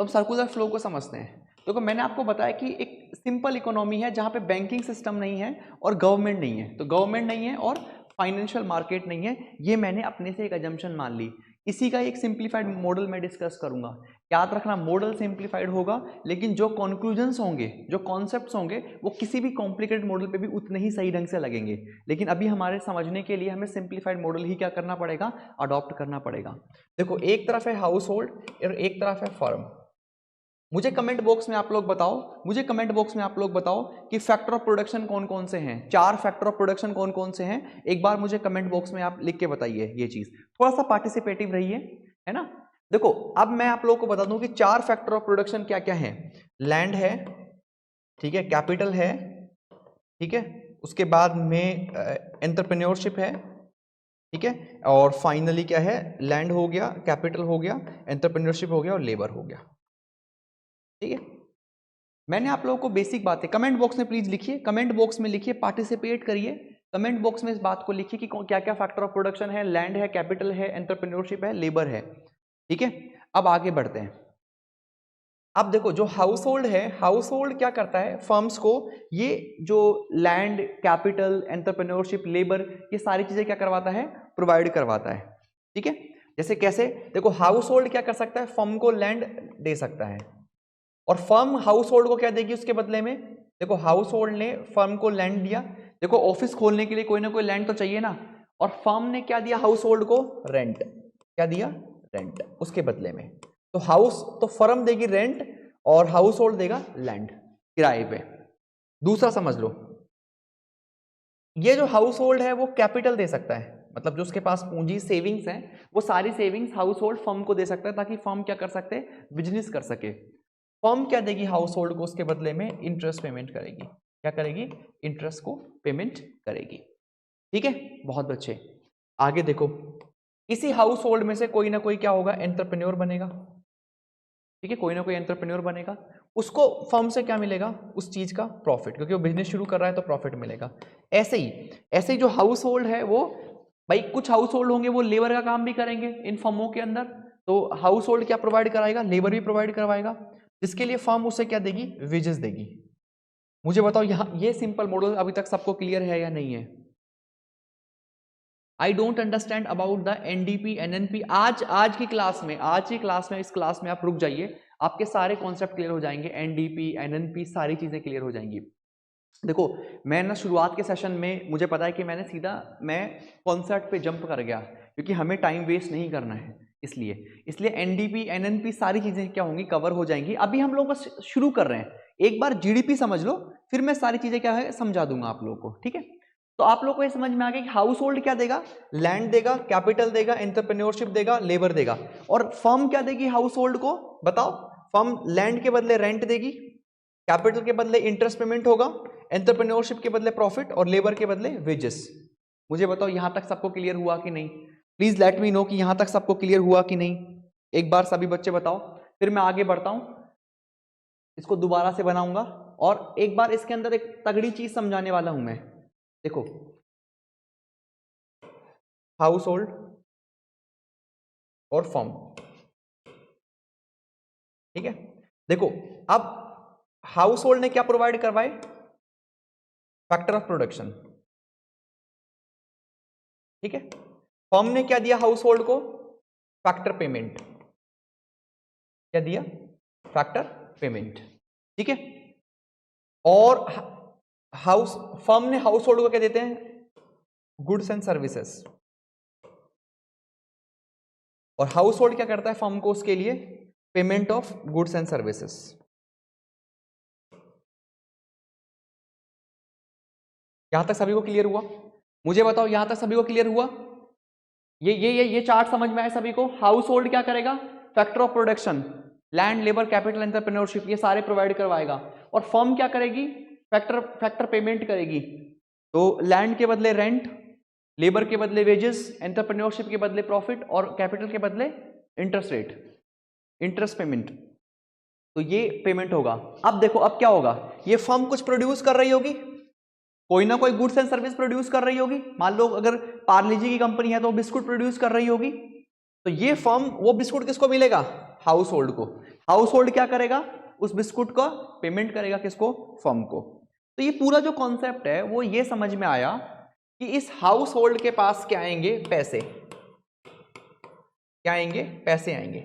तो हम circular flow को समझते हैं। देखो मैंने आपको बताया कि एक सिंपल इकोनॉमी है जहाँ पे बैंकिंग सिस्टम नहीं है और गवर्नमेंट नहीं है, तो गवर्नमेंट नहीं है और फाइनेंशियल मार्केट नहीं है, ये मैंने अपने से एक अजम्पशन मान ली। इसी का एक सिंप्लीफाइड मॉडल मैं डिस्कस करूंगा। याद रखना मॉडल सिंप्लीफाइड होगा, लेकिन जो कंक्लूजन्स होंगे, जो कॉन्सेप्ट्स होंगे, वो किसी भी कॉम्प्लिकेटेड मॉडल पे भी उतने ही सही ढंग से लगेंगे। लेकिन अभी हमारे समझने के लिए हमें सिंप्लीफाइड मॉडल ही क्या करना पड़ेगा, अडॉप्ट करना पड़ेगा। देखो एक तरफ है हाउस होल्ड और एक तरफ है फर्म। मुझे कमेंट बॉक्स में आप लोग बताओ, मुझे कमेंट बॉक्स में आप लोग बताओ कि फैक्टर ऑफ प्रोडक्शन कौन कौन से हैं, 4 फैक्टर ऑफ प्रोडक्शन कौन कौन से हैं। एक बार मुझे कमेंट बॉक्स में आप लिख के बताइए ये चीज, थोड़ा सा पार्टिसिपेटिव रहिए, है ना। देखो अब मैं आप लोगों को बता दूं कि 4 फैक्टर ऑफ प्रोडक्शन क्या क्या है। लैंड है, ठीक है, कैपिटल है, ठीक है, उसके बाद में एंटरप्रेन्योरशिप है, ठीक है, और फाइनली क्या है, लैंड हो गया, कैपिटल हो गया, एंटरप्रेन्योरशिप हो गया और लेबर हो गया। ठीक है, मैंने आप लोगों को बेसिक बातें कमेंट बॉक्स में प्लीज लिखिए, कमेंट बॉक्स में लिखिए, पार्टिसिपेट करिए, कमेंट बॉक्स में इस बात को लिखिए कि क्या क्या फैक्टर ऑफ प्रोडक्शन है, लैंड है, कैपिटल है, एंटरप्रेन्योरशिप है, लेबर है। ठीक है, अब आगे बढ़ते हैं। अब देखो जो हाउस होल्ड है, हाउस होल्ड क्या करता है, फर्म्स को ये जो लैंड, कैपिटल, एंटरप्रेन्योरशिप, लेबर, ये सारी चीजें क्या करवाता है, प्रोवाइड करवाता है। ठीक है, जैसे कैसे, देखो हाउस होल्ड क्या कर सकता है, फर्म को लैंड दे सकता है, और फर्म हाउस होल्ड को क्या देगी उसके बदले में। देखो हाउस होल्ड ने फर्म को लैंड दिया, देखो ऑफिस खोलने के लिए कोई ना कोई लैंड तो चाहिए ना, और फर्म ने क्या दिया हाउस होल्ड को, रेंट। क्या दिया, रेंट उसके बदले में। तो तो फर्म देगी रेंट और हाउस होल्ड देगा लैंड किराए पे। दूसरा समझ लो, ये जो हाउस होल्ड है वो कैपिटल दे सकता है, मतलब जो उसके पास पूंजी सेविंग्स हैं, वो सारी सेविंग्स हाउस होल्ड फर्म को दे सकता है, ताकि फर्म क्या कर सकते, बिजनेस कर सके। फर्म क्या देगी हाउस होल्ड को, उसके बदले में इंटरेस्ट पेमेंट करेगी। क्या करेगी, इंटरेस्ट को पेमेंट करेगी। ठीक है, बहुत अच्छे। आगे देखो, इसी हाउस होल्ड में से कोई ना कोई क्या होगा, एंटरप्रेन्योर बनेगा। ठीक है, कोई ना कोई एंटरप्रेन्योर बनेगा, उसको फर्म से क्या मिलेगा, उस चीज का प्रॉफिट, क्योंकि वो बिजनेस शुरू कर रहा है तो प्रॉफिट मिलेगा। ऐसे ही जो हाउस होल्ड है वो, भाई कुछ हाउस होल्ड होंगे वो लेबर का काम भी करेंगे इन फर्मों के अंदर, तो हाउस होल्ड क्या प्रोवाइड कराएगा, लेबर भी प्रोवाइड करवाएगा, जिसके लिए फर्म उसे क्या देगी, वेजेस देगी। मुझे बताओ यहाँ ये सिंपल मॉडल अभी तक सबको क्लियर है या नहीं है। I don't understand about the NDP NNP. आज की क्लास में, इस क्लास में आप रुक जाइए, आपके सारे कॉन्सेप्ट क्लियर हो जाएंगे, एनडीपी एनएनपी सारी चीजें क्लियर हो जाएंगी। देखो मैं ना शुरुआत के सेशन में, मुझे पता है कि मैं कॉन्सेप्ट पे जंप कर गया, क्योंकि हमें टाइम वेस्ट नहीं करना है, इसलिए एनडीपी एनएनपी सारी चीजें क्या होंगी, कवर हो जाएंगी। अभी हम लोग बस शुरू कर रहे हैं, एक बार जीडीपी समझ लो, फिर मैं सारी चीजें क्या है समझा दूंगा आप लोगों को। ठीक है, तो आप लोग को ये समझ में आ गया कि हाउस होल्ड क्या देगा, लैंड देगा, कैपिटल देगा, एंटरप्रेन्योरशिप देगा, लेबर देगा, और फर्म क्या देगी हाउस होल्ड को, बताओ। फर्म लैंड के बदले रेंट देगी, कैपिटल के बदले इंटरेस्ट पेमेंट होगा, एंटरप्रेन्योरशिप के बदले प्रॉफिट, और लेबर के बदले वेजेस। मुझे बताओ यहां तक सबको क्लियर हुआ कि नहीं, प्लीज लेट मी नो कि यहां तक सबको क्लियर हुआ कि नहीं, एक बार सभी बच्चे बताओ, फिर मैं आगे बढ़ता हूं, इसको दोबारा से बनाऊंगा, और एक बार इसके अंदर एक तगड़ी चीज समझाने वाला हूं मैं। देखो हाउस होल्ड और फर्म, ठीक है, देखो अब हाउस होल्ड ने क्या प्रोवाइड करवाए, फैक्टर ऑफ प्रोडक्शन। ठीक है, फर्म ने क्या दिया हाउस होल्ड को, फैक्टर पेमेंट। क्या दिया, फैक्टर पेमेंट। ठीक है, और फर्म ने हाउस होल्ड को क्या देते हैं, गुड्स एंड सर्विसेज, और हाउस होल्ड क्या करता है फर्म को, उसके लिए payment of goods and services. यहां तक सभी को क्लियर हुआ, मुझे बताओ यहां तक सभी को क्लियर हुआ, ये चार्ट समझ में आया सभी को। हाउस होल्ड क्या करेगा, factor of production, land, labour, capital, entrepreneurship, ये सारे प्रोवाइड करवाएगा, और फर्म क्या करेगी, फैक्टर पेमेंट करेगी, तो लैंड के बदले रेंट, लेबर के बदले वेजेस, एंटरप्रेन्योरशिप के बदले प्रॉफिट, और कैपिटल के बदले इंटरेस्ट पेमेंट, तो ये पेमेंट होगा। अब देखो अब क्या होगा, ये फर्म कुछ प्रोड्यूस कर रही होगी, कोई ना कोई गुड्स एंड सर्विस प्रोड्यूस कर रही होगी, मान लो अगर पार्ले जी की कंपनी है तो बिस्कुट प्रोड्यूस कर रही होगी, तो ये फर्म, वो बिस्कुट किसको मिलेगा, हाउस होल्ड को। हाउस होल्ड क्या करेगा, उस बिस्कुट का पेमेंट करेगा किसको, फर्म को। तो ये पूरा जो कॉन्सेप्ट है वो ये समझ में आया कि इस हाउस होल्ड के पास क्या आएंगे, पैसे, क्या आएंगे, पैसे आएंगे।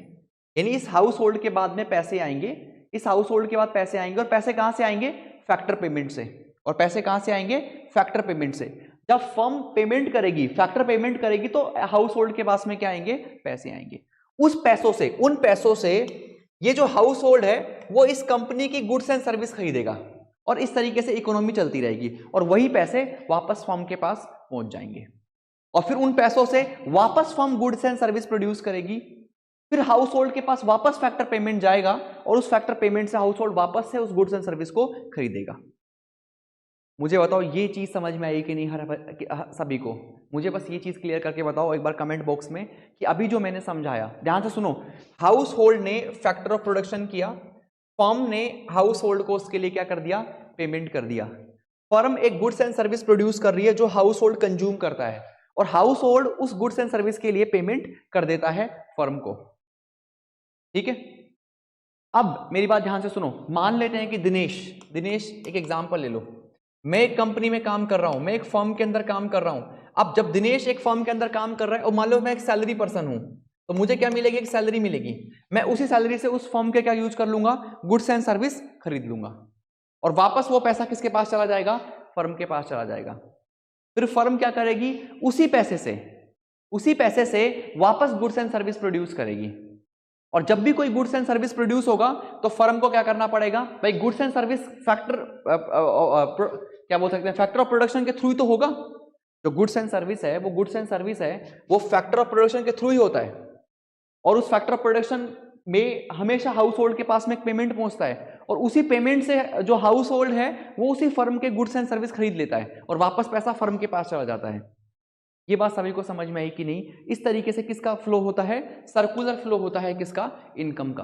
यानी इस हाउस होल्ड के बाद में पैसे आएंगे, इस हाउस होल्ड के बाद पैसे आएंगे, और पैसे कहां से आएंगे, फैक्टर पेमेंट से। और पैसे कहां से आएंगे, फैक्टर पेमेंट से। जब फर्म पेमेंट करेगी, फैक्टर पेमेंट करेगी, तो हाउस होल्ड के पास में क्या आएंगे, पैसे आएंगे। उस पैसों से, उन पैसों से ये जो हाउस होल्ड है वो इस कंपनी की गुड्स एंड सर्विस खरीदेगा, और इस तरीके से इकोनॉमी चलती रहेगी, और वही पैसे वापस फर्म के पास पहुंच जाएंगे, और फिर उन पैसों से वापस firm goods and service produce करेगी, फिर हाउस होल्ड के पास वापस फैक्टर पेमेंट जाएगा, और उस फैक्टर पेमेंट से हाउस होल्ड वापस से उस गुड्स एंड सर्विस को खरीदेगा। मुझे बताओ ये चीज समझ में आई कि नहीं हर सभी को? मुझे बस ये चीज क्लियर करके बताओ एक बार कमेंट बॉक्स में कि अभी जो मैंने समझाया, ध्यान से सुनो। हाउस होल्ड ने फैक्टर ऑफ प्रोडक्शन किया, फर्म ने हाउस होल्ड को उसके लिए क्या कर दिया, पेमेंट कर दिया। फर्म एक गुड्स एंड सर्विस प्रोड्यूस कर रही है जो हाउस होल्ड कंज्यूम करता है, और हाउस होल्ड उस गुड्स एंड सर्विस के लिए पेमेंट कर देता है फर्म को। ठीक है, अब मेरी बात ध्यान से सुनो। मान लेते हैं कि दिनेश एक एग्जांपल ले लो। मैं एक कंपनी में काम कर रहा हूं, मैं एक फर्म के अंदर काम कर रहा हूं। अब जब दिनेश एक फर्म के अंदर काम कर रहा है, और मान लो मैं एक सैलरी पर्सन हूं, तो मुझे क्या मिलेगी, एक सैलरी मिलेगी। मैं उसी सैलरी से उस फर्म के क्या यूज कर लूंगा, गुड्स एंड सर्विस खरीद लूंगा, और वापस वो पैसा किसके पास चला जाएगा, फर्म के पास चला जाएगा। फिर फर्म क्या करेगी, उसी पैसे से वापस गुड्स एंड सर्विस प्रोड्यूस करेगी, और जब भी कोई गुड्स एंड सर्विस प्रोड्यूस होगा तो फर्म को क्या करना पड़ेगा भाई, गुड्स एंड सर्विस फैक्टर क्या बोल सकते हैं, फैक्टर ऑफ प्रोडक्शन के थ्रू ही तो होगा। जो गुड्स एंड सर्विस है वो गुड्स एंड सर्विस है, वो फैक्टर ऑफ प्रोडक्शन के थ्रू ही होता है, और उस फैक्टर ऑफ प्रोडक्शन में हमेशा हाउस होल्ड के पास में एक पेमेंट पहुंचता है, और उसी पेमेंट से जो हाउस होल्ड है वो उसी फर्म के गुड्स एंड सर्विस खरीद लेता है, और वापस पैसा फर्म के पास चला जाता है। ये बात सभी को समझ में आई कि नहीं? इस तरीके से किसका फ्लो होता है, सर्कुलर फ्लो होता है, किसका, इनकम का।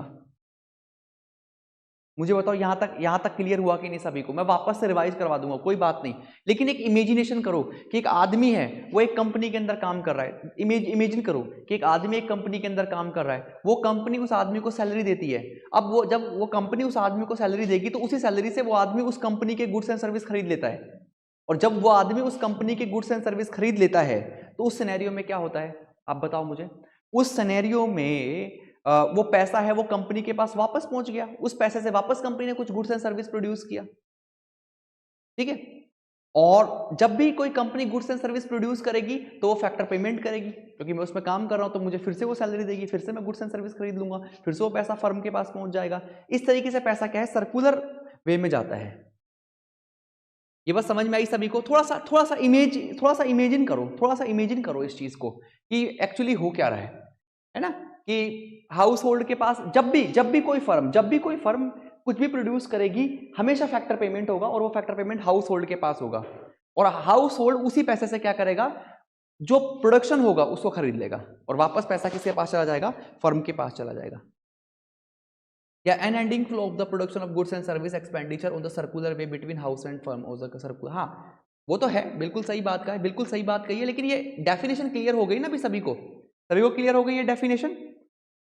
मुझे बताओ यहां तक क्लियर हुआ कि नहीं सभी को? मैं वापस से रिवाइज करवा दूंगा, कोई बात नहीं, लेकिन एक इमेजिनेशन करो कि एक आदमी है वो एक कंपनी के अंदर काम कर रहा है। इमेजिन करो कि एक आदमी एक कंपनी के अंदर काम कर रहा है, वो कंपनी उस आदमी को सैलरी देती है। अब वो जब वो कंपनी उस आदमी को सैलरी देगी तो उसी सैलरी से वो आदमी उस कंपनी के गुड्स एंड सर्विस खरीद लेता है, और जब वो आदमी उस कंपनी के गुड्स एंड सर्विस खरीद लेता है तो उस सिनेरियो में क्या होता है, आप बताओ मुझे। उस सिनेरियो में वो पैसा है वो कंपनी के पास वापस पहुंच गया, उस पैसे से वापस कंपनी ने कुछ गुड्स एंड सर्विस प्रोड्यूस किया। ठीक है, और जब भी कोई company goods and service produce करेगी तो वो फैक्टर पेमेंट करेगी, क्योंकि मैं उसमें काम कर रहा हूं तो मुझे फिर से वो सैलरी देगी, फिर से मैं गुड्स एंड सर्विस खरीद लूंगा, फिर से वो पैसा फर्म के पास पहुंच जाएगा। इस तरीके से पैसा क्या है, सर्कुलर वे में जाता है। ये बस समझ में आई सभी को? थोड़ा सा इमेजिन करो इस चीज को कि एक्चुअली हो क्या रहा है ना, कि हाउस होल्ड के पास जब भी कोई फर्म कुछ भी प्रोड्यूस करेगी, हमेशा फैक्टर पेमेंट होगा, और वो फैक्टर पेमेंट हाउस होल्ड के पास होगा, और हाउस होल्ड उसी पैसे से क्या करेगा, जो प्रोडक्शन होगा उसको खरीद लेगा, और वापस पैसा किसके पास चला जाएगा, फर्म के पास चला जाएगा। या an ending flow of the production of goods and service expenditure on the circular way between house and firm of the circular. हाँ वो तो है, बिल्कुल सही बात का है, बिल्कुल सही बात कही है, लेकिन ये डेफिनेशन क्लियर हो गई ना अभी सभी को क्लियर हो गई है डेफिनेशन?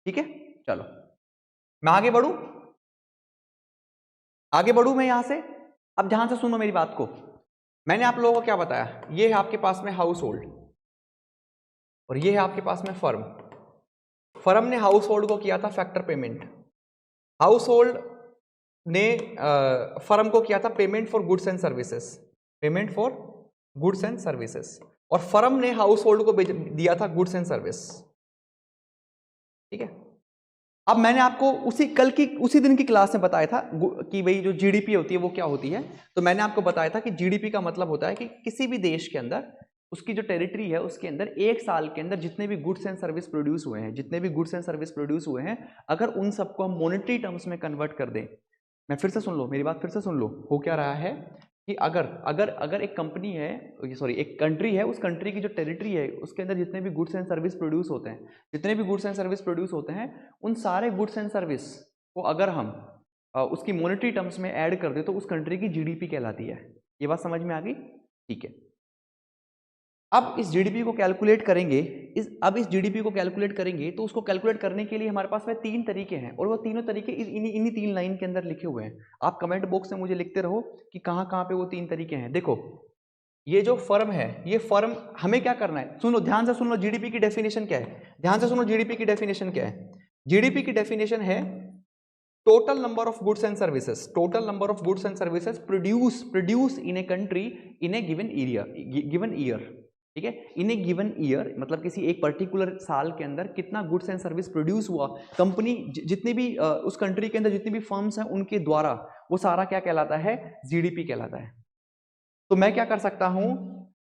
ठीक है, चलो मैं आगे बढ़ू मैं यहां से। अब ध्यान से सुनो मेरी बात को। मैंने आप लोगों को क्या बताया, ये है आपके पास में हाउस होल्ड, और ये है आपके पास में फर्म ने हाउस होल्ड को किया था फैक्टर पेमेंट, हाउस होल्ड ने फर्म को किया था payment for goods and services, और फर्म ने हाउस होल्ड को दिया था गुड्स एंड सर्विस। ठीक है, अब मैंने आपको उसी दिन की क्लास में बताया था कि भाई जो जीडीपी होती है वो क्या होती है। तो मैंने आपको बताया था कि जीडीपी का मतलब होता है कि किसी भी देश के अंदर उसकी जो टेरिटरी है उसके अंदर एक साल के अंदर जितने भी गुड्स एंड सर्विस प्रोड्यूस हुए हैं, अगर उन सबको हम मॉनेटरी टर्म्स में कन्वर्ट कर दें। मैं फिर से सुन लो मेरी बात, फिर से सुन लो। हो क्या रहा है कि अगर एक कंपनी है, सॉरी एक कंट्री है, उस कंट्री की जो टेरिटरी है उसके अंदर जितने भी गुड्स एंड सर्विस प्रोड्यूस होते हैं, उन सारे गुड्स एंड सर्विस को अगर हम उसकी मॉनेटरी टर्म्स में ऐड कर दे तो उस कंट्री की जीडीपी कहलाती है। ये बात समझ में आ गई? ठीक है, अब इस जीडीपी को कैलकुलेट करेंगे, इस जीडीपी को कैलकुलेट करेंगे तो उसको कैलकुलेट करने के लिए हमारे पास में 3 तरीके हैं और वो तीनों तरीके इन्हीं 3 लाइन के अंदर लिखे हुए हैं। आप कमेंट बॉक्स में मुझे लिखते रहो कि कहाँ कहाँ पे वो 3 तरीके हैं। देखो ये जो फर्म है, ये फर्म हमें क्या करना है, सुनो ध्यान से सुनो, जीडीपी की डेफिनेशन क्या है, ध्यान से सुनो, जीडीपी की डेफिनेशन क्या है। जीडीपी की डेफिनेशन है total number of goods and services, total number of goods and services produce in a country in A given year, ठीक है। इन ए गिवन ईयर मतलब किसी एक पर्टिकुलर साल के अंदर कितना गुड्स एंड सर्विस प्रोड्यूस हुआ, कंपनी जितनी भी उस कंट्री के अंदर जितनी भी फर्म्स हैं उनके द्वारा, वो सारा क्या कहलाता है, जीडीपी कहलाता है। तो मैं क्या कर सकता हूं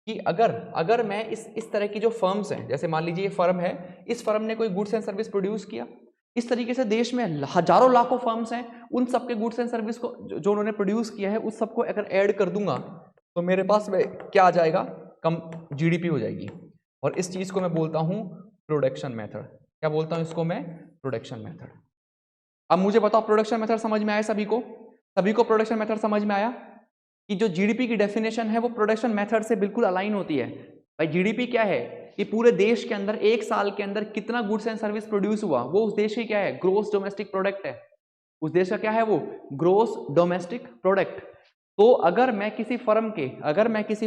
कि अगर मैं इस तरह की जो फर्म्स हैं, जैसे मान लीजिए ये फर्म है, इस फर्म ने कोई गुड्स एंड सर्विस प्रोड्यूस किया, इस तरीके से देश में हजारों लाखों फर्म्स हैं, उन सबके गुड्स एंड सर्विस को जो उन्होंने प्रोड्यूस किया है उस सबको अगर ऐड कर दूंगा तो मेरे पास में क्या आ जाएगा, कम जीडीपी हो जाएगी। और इस चीज को मैं बोलता हूं प्रोडक्शन मेथड। क्या बोलता हूं इसको मैं, प्रोडक्शन मेथड। अब मुझे बताओ प्रोडक्शन मेथड समझ में आया सभी को प्रोडक्शन मेथड समझ में आया कि जो जीडीपी की डेफिनेशन है वो प्रोडक्शन मेथड से बिल्कुल अलाइन होती है। भाई जीडीपी क्या है कि पूरे देश के अंदर एक साल के अंदर कितना गुड्स एंड सर्विस प्रोड्यूस हुआ, वो उस देश की क्या है, ग्रोस डोमेस्टिक प्रोडक्ट है, उस देश का क्या है वो, ग्रोस डोमेस्टिक प्रोडक्ट। तो अगर मैं किसी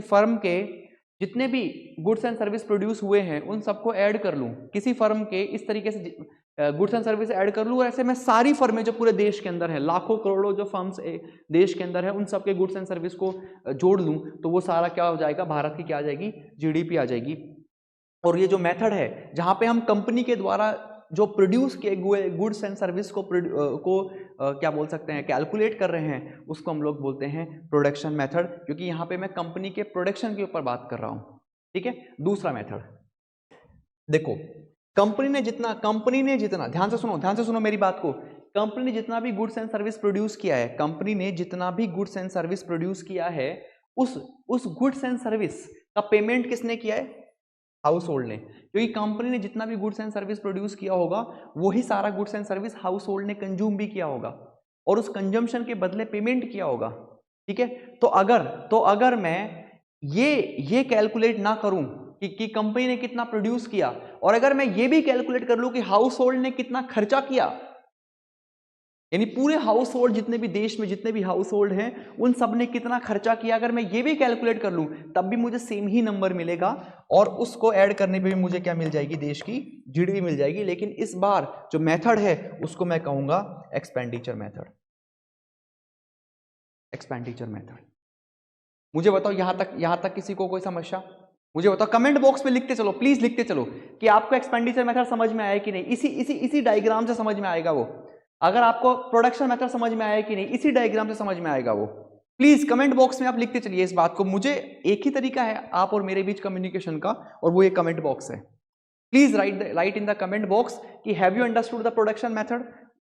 फर्म के जितने भी गुड्स एंड सर्विस प्रोड्यूस हुए हैं उन सबको ऐड कर लूं, किसी फर्म के इस तरीके से गुड्स एंड सर्विस ऐड कर लूं, और ऐसे मैं सारी फर्में जो पूरे देश के अंदर है, लाखों करोड़ों जो फर्म्स देश के अंदर है, उन सबके गुड्स एंड सर्विस को जोड़ लूं तो वो सारा क्या हो जाएगा, भारत की क्या आ जाएगी, जीडीपी आ जाएगी। और ये जो मेथड है जहां पे हम कंपनी के द्वारा जो प्रोड्यूस किए हुए गुड्स एंड सर्विस को क्या बोल सकते हैं, कैलकुलेट कर रहे हैं, उसको हम लोग बोलते हैं प्रोडक्शन मेथड, क्योंकि यहाँ पे मैं कंपनी के प्रोडक्शन के ऊपर बात कर रहा हूँ, ठीक है। दूसरा मेथड देखो, कंपनी ने जितना ध्यान से सुनो मेरी बात को, कंपनी ने जितना भी गुड्स एंड सर्विस प्रोड्यूस किया है, उस गुड्स एंड सर्विस का पेमेंट किसने किया है, हाउस होल्ड ने। क्योंकि कंपनी ने जितना भी गुड्स एंड सर्विस प्रोड्यूस किया होगा वही सारा goods and service house hold ने कंज्यूम भी किया होगा और उस कंजम्पशन के बदले पेमेंट किया होगा, ठीक है। तो अगर मैं ये कैलकुलेट ना करूं कि कंपनी ने कितना प्रोड्यूस किया, और अगर मैं ये भी कैलकुलेट कर लूं कि हाउस होल्ड ने कितना खर्चा किया, यानी पूरे हाउस होल्ड जितने भी देश में जितने भी हाउस होल्ड हैं उन सब ने कितना खर्चा किया, अगर मैं ये भी कैलकुलेट कर लूं तब भी मुझे सेम ही नंबर मिलेगा, और उसको ऐड करने पे भी मुझे क्या मिल जाएगी, देश की जीडीपी मिल जाएगी। लेकिन इस बार जो मेथड है उसको मैं कहूंगा एक्सपेंडिचर मेथड। Expenditure method. मुझे बताओ यहां तक किसी को कोई समस्या, मुझे बताओ, कमेंट बॉक्स में लिखते चलो, प्लीज लिखते चलो कि आपको एक्सपेंडिचर मेथड समझ में आया कि नहीं। इसी डायग्राम से समझ में आएगा वो। अगर आपको प्रोडक्शन मेथड समझ में आया कि नहीं, इसी डायग्राम से समझ में आएगा वो। प्लीज कमेंट बॉक्स में आप लिखते चलिए इस बात को। मुझे एक ही तरीका है आप और मेरे बीच कम्युनिकेशन का, और वो ये कमेंट बॉक्स है। Please write in the comment box कि have you understood the production method,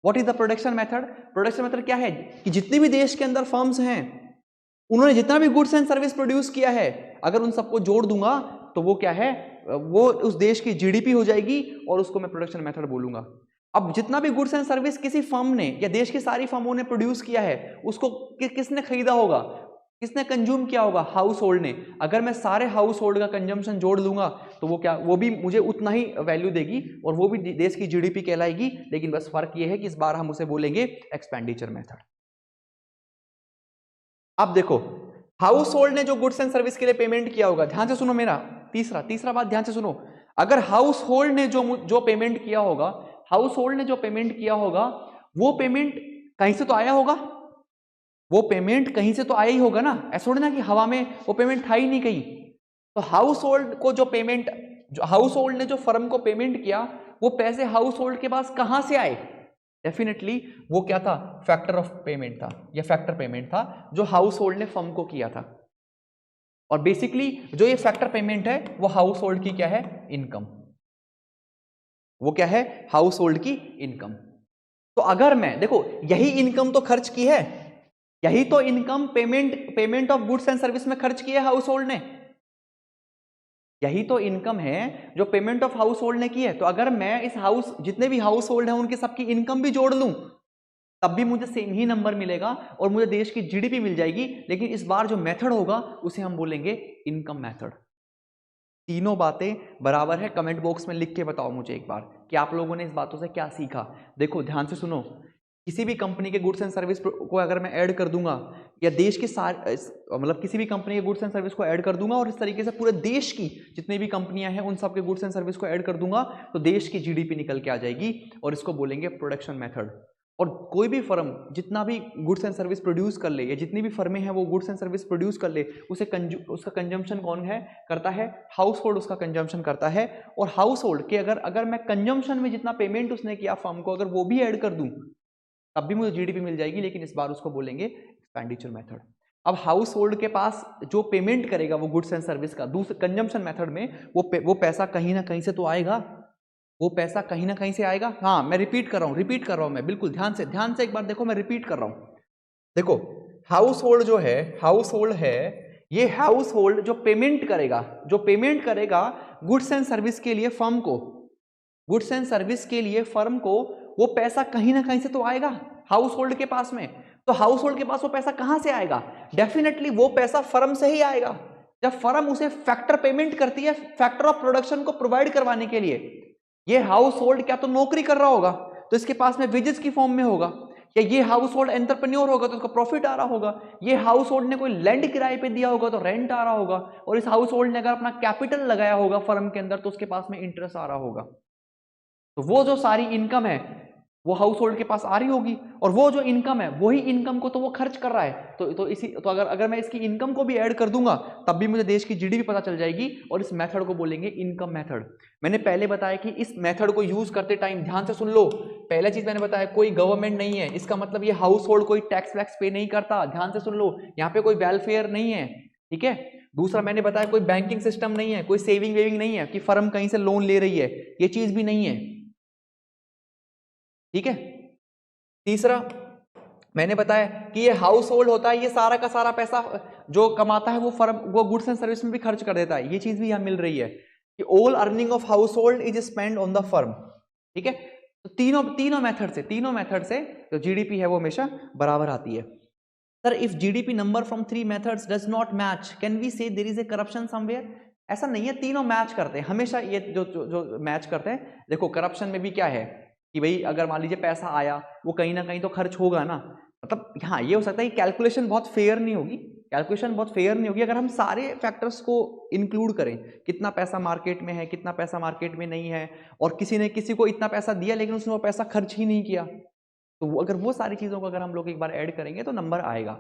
what is the production method. Production method क्या है कि जितने भी देश के अंदर फर्म्स हैं उन्होंने जितना भी गुड्स एंड सर्विस प्रोड्यूस किया है, अगर उन सबको जोड़ दूंगा तो वो क्या है, वो उस देश की जीडीपी हो जाएगी, और उसको मैं प्रोडक्शन मेथड बोलूंगा। अब जितना भी गुड्स एंड सर्विस किसी फर्म ने या देश की सारी फर्मों ने प्रोड्यूस किया है, उसको किसने खरीदा होगा, किसने कंज्यूम किया होगा, हाउस होल्ड ने। अगर मैं सारे हाउस होल्ड का कंजम्पशन जोड़ लूंगा तो वो भी मुझे उतना ही वैल्यू देगी, और वो भी देश की जीडीपी कहलाएगी। लेकिन बस फर्क ये है कि इस बार हम उसे बोलेंगे एक्सपेंडिचर मेथड। अब देखो, हाउस होल्ड ने जो गुड्स एंड सर्विस के लिए पेमेंट किया होगा, ध्यान से सुनो मेरा तीसरा बात ध्यान से सुनो। अगर हाउस होल्ड ने जो पेमेंट किया होगा, वो पेमेंट कहीं से तो आया होगा, वो पेमेंट कहीं से तो आया ही होगा ना, ऐसा थोड़ी ना कि हवा में वो पेमेंट था ही नहीं कहीं। तो हाउस होल्ड ने जो फर्म को पेमेंट किया, वो पैसे हाउस होल्ड के पास कहां से आए, डेफिनेटली वो क्या था, फैक्टर ऑफ पेमेंट था, या फैक्टर पेमेंट था जो हाउस होल्ड ने फर्म को किया था। और बेसिकली जो ये फैक्टर पेमेंट है वो हाउस होल्ड की क्या है, इनकम। वो क्या है, हाउस होल्ड की इनकम। तो अगर मैं देखो, यही इनकम तो खर्च की है, यही तो income payment of goods and service में खर्च की है हाउस होल्ड ने, यही तो इनकम है जो पेमेंट ऑफ हाउस होल्ड ने की है। तो अगर मैं इस जितने भी हाउस होल्ड हैं उनकी सबकी इनकम भी जोड़ लूं तब भी मुझे सेम ही नंबर मिलेगा और मुझे देश की जीडीपी मिल जाएगी। लेकिन इस बार जो मेथड होगा उसे हम बोलेंगे इनकम मेथड। तीनों बातें बराबर है? कमेंट बॉक्स में लिख के बताओ मुझे एक बार कि आप लोगों ने इस बातों से क्या सीखा। देखो ध्यान से सुनो, किसी भी कंपनी के गुड्स एंड सर्विस को अगर मैं ऐड कर दूंगा, या देश के मतलब किसी भी कंपनी के गुड्स एंड सर्विस को ऐड कर दूंगा और इस तरीके से पूरे देश की जितनी भी कंपनियां हैं उन सब के गुड्स एंड सर्विस को ऐड कर दूंगा, तो देश की जीडीपी निकल के आ जाएगी और इसको बोलेंगे प्रोडक्शन मेथड। और कोई भी फर्म जितना भी गुड्स एंड सर्विस प्रोड्यूस कर ले, या जितनी भी फर्में हैं वो गुड्स एंड सर्विस प्रोड्यूस कर ले, उसे उसका कंजम्पशन कौन है करता है? हाउस होल्ड उसका कंजम्पशन करता है। और हाउस होल्ड के अगर मैं कंजम्पशन में जितना पेमेंट उसने किया फर्म को, अगर वो भी ऐड कर दूं तब भी मुझे जीडीपी मिल जाएगी, लेकिन इस बार उसको बोलेंगे एक्सपेंडिचर मेथड। अब हाउस होल्ड के पास जो पेमेंट करेगा वो गुड्स एंड सर्विस का दूसरे कंजम्पशन मेथड में, वो पैसा कहीं ना कहीं से तो आएगा, वो पैसा कहीं ना कहीं से आएगा। हाँ मैं रिपीट कर रहा हूं मैं, बिल्कुल ध्यान से एक बार देखो, मैं रिपीट कर रहा हूं। देखो हाउस होल्ड जो है, हाउस होल्ड है, ये हाउस होल्ड जो पेमेंट करेगा गुड्स एंड सर्विस के लिए फर्म को, गुड्स एंड सर्विस के लिए फर्म को, वो पैसा कहीं ना कहीं से तो आएगा हाउस होल्ड के पास में। तो हाउस होल्ड के पास वो पैसा कहां से आएगा? डेफिनेटली वो पैसा फर्म से ही आएगा। जब फर्म उसे फैक्टर पेमेंट करती है फैक्टर ऑफ प्रोडक्शन को प्रोवाइड करवाने के लिए, ये हाउस होल्ड क्या तो नौकरी कर रहा होगा तो इसके पास में वेजेस की फॉर्म में होगा, या ये हाउस होल्ड एंटरप्रेन्योर होगा तो उसका प्रॉफिट आ रहा होगा, ये हाउस होल्ड ने कोई लैंड किराए पे दिया होगा तो रेंट आ रहा होगा, और इस हाउस होल्ड ने अगर अपना कैपिटल लगाया होगा फर्म के अंदर तो उसके पास में इंटरेस्ट आ रहा होगा। तो वो जो सारी इनकम है वो हाउस होल्ड के पास आ रही होगी, और वो जो इनकम है वही इनकम को तो वो खर्च कर रहा है। तो अगर मैं इसकी इनकम को भी ऐड कर दूंगा तब भी मुझे देश की जीडीपी पता चल जाएगी, और इस मेथड को बोलेंगे इनकम मेथड। मैंने पहले बताया कि इस मेथड को यूज करते टाइम ध्यान से सुन लो, पहला चीज मैंने बताया कोई गवर्नमेंट नहीं है, इसका मतलब ये हाउस होल्ड कोई टैक्स वैक्स पे नहीं करता, ध्यान से सुन लो, यहाँ पे कोई वेलफेयर नहीं है, ठीक है। दूसरा मैंने बताया कोई बैंकिंग सिस्टम नहीं है, कोई सेविंग वेविंग नहीं है कि फर्म कहीं से लोन ले रही है, ये चीज भी नहीं है, ठीक है। तीसरा मैंने बताया कि ये हाउस होल्ड होता है, ये सारा का सारा पैसा जो कमाता है वो फर्म वो गुड्स एंड सर्विस में भी खर्च कर देता है, ये चीज भी यहां मिल रही है कि all earning of house hold is spend on the firm, ठीक है। तो तीनों मेथड से जो जीडीपी है वो हमेशा बराबर आती है। Sir if GDP number from 3 methods does not match can we say there is a corruption somewhere? ऐसा नहीं है, तीनों मैच करते हैं हमेशा, ये जो मैच करते हैं। देखो करप्शन में भी क्या है कि भाई अगर मान लीजिए पैसा आया वो कहीं ना कहीं तो खर्च होगा ना, मतलब हाँ ये हो सकता है कि कैलकुलेशन बहुत फेयर नहीं होगी, अगर हम सारे फैक्टर्स को इंक्लूड करें, कितना पैसा मार्केट में है, कितना पैसा मार्केट में नहीं है, और किसी ने किसी को इतना पैसा दिया लेकिन उसने वो पैसा खर्च ही नहीं किया, तो अगर वो सारी चीज़ों को अगर हम लोग एक बार ऐड करेंगे तो नंबर आएगा।